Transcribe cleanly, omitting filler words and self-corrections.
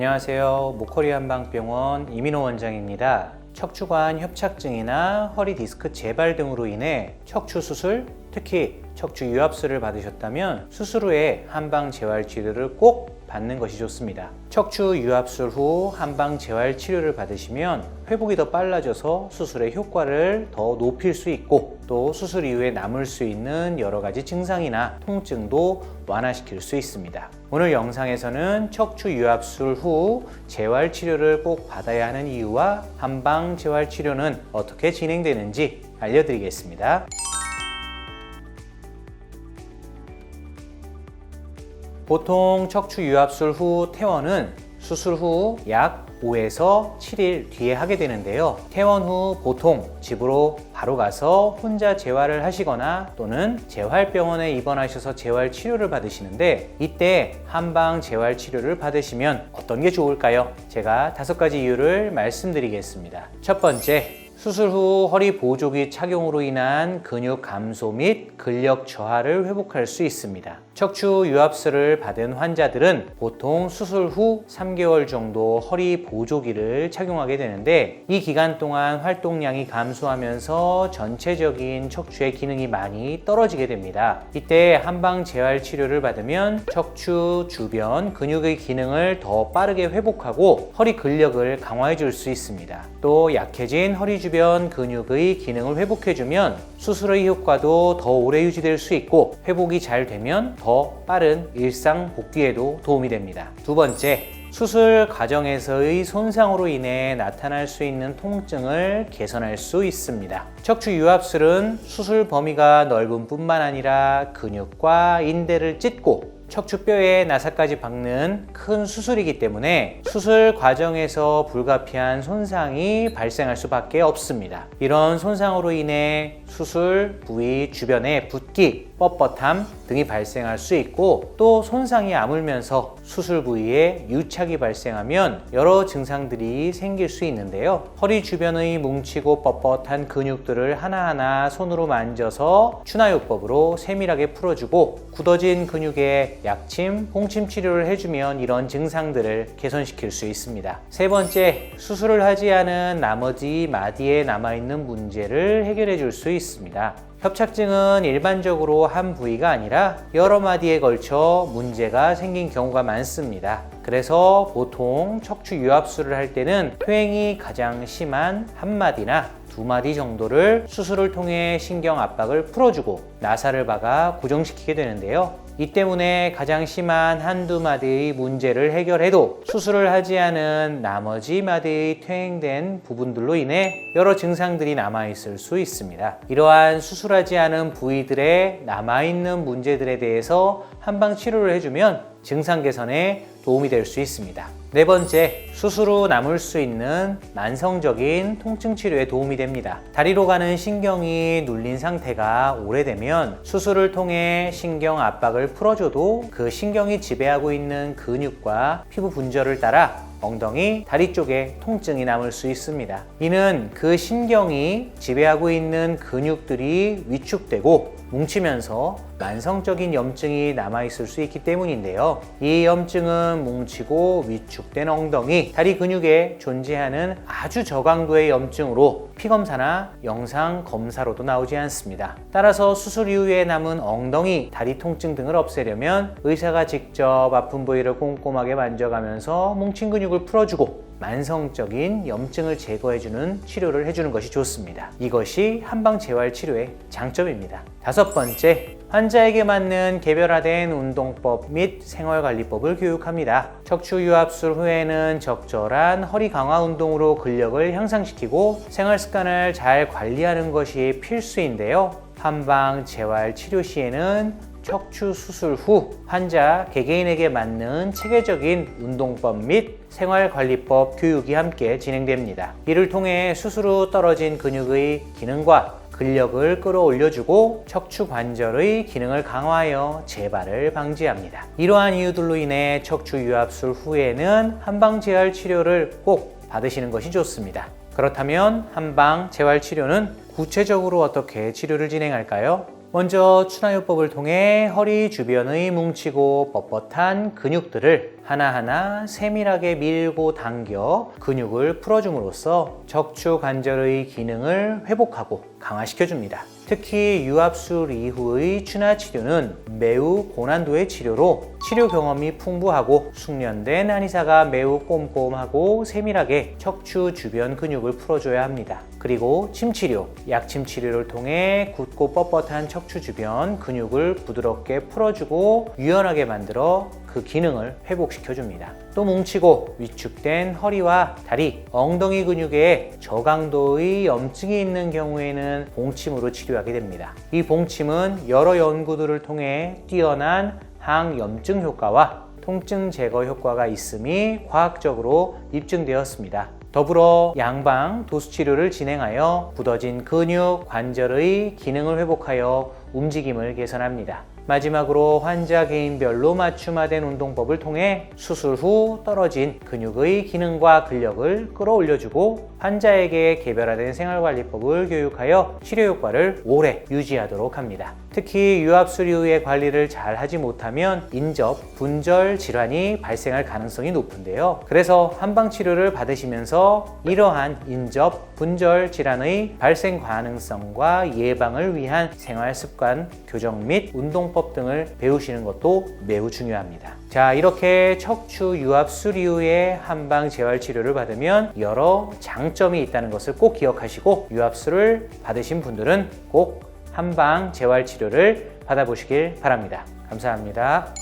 안녕하세요. 목허리 한방병원 이민호 원장입니다. 척추관 협착증이나 허리 디스크 재발 등으로 인해 척추 수술, 특히 척추 유압술을 받으셨다면 수술 후에 한방 재활 치료를 꼭 받는 것이 좋습니다. 척추 유압술 후 한방 재활 치료를 받으시면 회복이 더 빨라져서 수술의 효과를 더 높일 수 있고, 또 수술 이후에 남을 수 있는 여러 가지 증상이나 통증도 완화시킬 수 있습니다. 오늘 영상에서는 척추 유압술 후 재활 치료를 꼭 받아야 하는 이유와 한방 재활 치료는 어떻게 진행되는지 알려드리겠습니다. 보통 척추 유압술 후 퇴원은 수술 후 약 5에서 7일 뒤에 하게 되는데요. 퇴원 후 보통 집으로 바로 가서 혼자 재활을 하시거나 또는 재활병원에 입원하셔서 재활 치료를 받으시는데, 이때 한방 재활 치료를 받으시면 어떤 게 좋을까요? 제가 5가지 이유를 말씀드리겠습니다. 첫 번째, 수술 후 허리 보조기 착용으로 인한 근육 감소 및 근력 저하를 회복할 수 있습니다. 척추 유압술을 받은 환자들은 보통 수술 후 3개월 정도 허리 보조기를 착용하게 되는데, 이 기간 동안 활동량이 감소하면서 전체적인 척추의 기능이 많이 떨어지게 됩니다. 이때 한방 재활 치료를 받으면 척추 주변 근육의 기능을 더 빠르게 회복하고 허리 근력을 강화해 줄 수 있습니다. 또 약해진 허리 주변 근육의 기능을 회복해주면 수술의 효과도 더 오래 유지될 수 있고, 회복이 잘 되면 더 빠른 일상 복귀에도 도움이 됩니다. 두 번째, 수술 과정에서의 손상으로 인해 나타날 수 있는 통증을 개선할 수 있습니다. 척추 유압술은 수술 범위가 넓은 뿐만 아니라 근육과 인대를 찢고 척추뼈에 나사까지 박는 큰 수술이기 때문에 수술 과정에서 불가피한 손상이 발생할 수밖에 없습니다. 이런 손상으로 인해 수술 부위 주변에 붓기, 뻣뻣함 등이 발생할 수 있고, 또 손상이 아물면서 수술 부위에 유착이 발생하면 여러 증상들이 생길 수 있는데요. 허리 주변의 뭉치고 뻣뻣한 근육들을 하나하나 손으로 만져서 추나요법으로 세밀하게 풀어주고, 굳어진 근육에 약침, 홍침 치료를 해주면 이런 증상들을 개선시킬 수 있습니다. 세 번째, 수술을 하지 않은 나머지 마디에 남아있는 문제를 해결해 줄 수 있습니다. 협착증은 일반적으로 한 부위가 아니라 여러 마디에 걸쳐 문제가 생긴 경우가 많습니다. 그래서 보통 척추 유압술을 할 때는 퇴행이 가장 심한 한 마디나 두 마디 정도를 수술을 통해 신경 압박을 풀어주고 나사를 박아 고정시키게 되는데요. 이 때문에 가장 심한 한두 마디의 문제를 해결해도 수술을 하지 않은 나머지 마디의 퇴행된 부분들로 인해 여러 증상들이 남아있을 수 있습니다. 이러한 수술하지 않은 부위들의 남아있는 문제들에 대해서 한방 치료를 해주면 증상 개선에 도움이 될 수 있습니다. 네 번째, 수술 후 남을 수 있는 만성적인 통증 치료에 도움이 됩니다. 다리로 가는 신경이 눌린 상태가 오래되면 수술을 통해 신경 압박을 풀어줘도 그 신경이 지배하고 있는 근육과 피부 분절을 따라 엉덩이, 다리 쪽에 통증이 남을 수 있습니다. 이는 그 신경이 지배하고 있는 근육들이 위축되고 뭉치면서 만성적인 염증이 남아있을 수 있기 때문인데요. 이 염증은 뭉치고 위축된 엉덩이, 다리 근육에 존재하는 아주 저강도의 염증으로 피검사나 영상 검사로도 나오지 않습니다. 따라서 수술 이후에 남은 엉덩이, 다리 통증 등을 없애려면 의사가 직접 아픈 부위를 꼼꼼하게 만져가면서 뭉친 근육을 풀어주고 만성적인 염증을 제거해주는 치료를 해주는 것이 좋습니다. 이것이 한방 재활 치료의 장점입니다. 다섯 번째, 환자에게 맞는 개별화된 운동법 및 생활관리법을 교육합니다. 척추 유압술 후에는 적절한 허리 강화 운동으로 근력을 향상시키고 생활 습관을 잘 관리하는 것이 필수인데요. 한방 재활 치료 시에는 척추 수술 후 환자 개개인에게 맞는 체계적인 운동법 및 생활관리법 교육이 함께 진행됩니다. 이를 통해 수술 후 떨어진 근육의 기능과 근력을 끌어올려주고 척추 관절의 기능을 강화하여 재발을 방지합니다. 이러한 이유들로 인해 척추 유압술 후에는 한방 재활 치료를 꼭 받으시는 것이 좋습니다. 그렇다면 한방 재활 치료는 구체적으로 어떻게 치료를 진행할까요? 먼저 추나요법을 통해 허리 주변의 뭉치고 뻣뻣한 근육들을 하나하나 세밀하게 밀고 당겨 근육을 풀어줌으로써 척추 관절의 기능을 회복하고 강화시켜줍니다. 특히 유압술 이후의 추나 치료는 매우 고난도의 치료로 치료 경험이 풍부하고 숙련된 한의사가 매우 꼼꼼하고 세밀하게 척추 주변 근육을 풀어줘야 합니다. 그리고 침치료, 약침 치료를 통해 굳고 뻣뻣한 척추 주변 근육을 부드럽게 풀어주고 유연하게 만들어 그 기능을 회복시켜줍니다. 또 뭉치고 위축된 허리와 다리, 엉덩이 근육에 저강도의 염증이 있는 경우에는 봉침으로 치료하게 됩니다. 이 봉침은 여러 연구들을 통해 뛰어난 항염증 효과와 통증 제거 효과가 있음이 과학적으로 입증되었습니다. 더불어 양방 도수치료를 진행하여 굳어진 근육, 관절의 기능을 회복하여 움직임을 개선합니다. 마지막으로 환자 개인별로 맞춤화된 운동법을 통해 수술 후 떨어진 근육의 기능과 근력을 끌어올려주고 환자에게 개별화된 생활관리법을 교육하여 치료 효과를 오래 유지하도록 합니다. 특히 유압술 이후의 관리를 잘 하지 못하면 인접, 분절 질환이 발생할 가능성이 높은데요. 그래서 한방치료를 받으시면서 이러한 인접, 분절 질환의 발생 가능성과 예방을 위한 생활습관, 교정 및 운동법 등을 배우시는 것도 매우 중요합니다. 자, 이렇게 척추 유압술 이후에 한방 재활 치료를 받으면 여러 장점이 있다는 것을 꼭 기억하시고 유압술을 받으신 분들은 꼭 한방 재활 치료를 받아보시길 바랍니다. 감사합니다.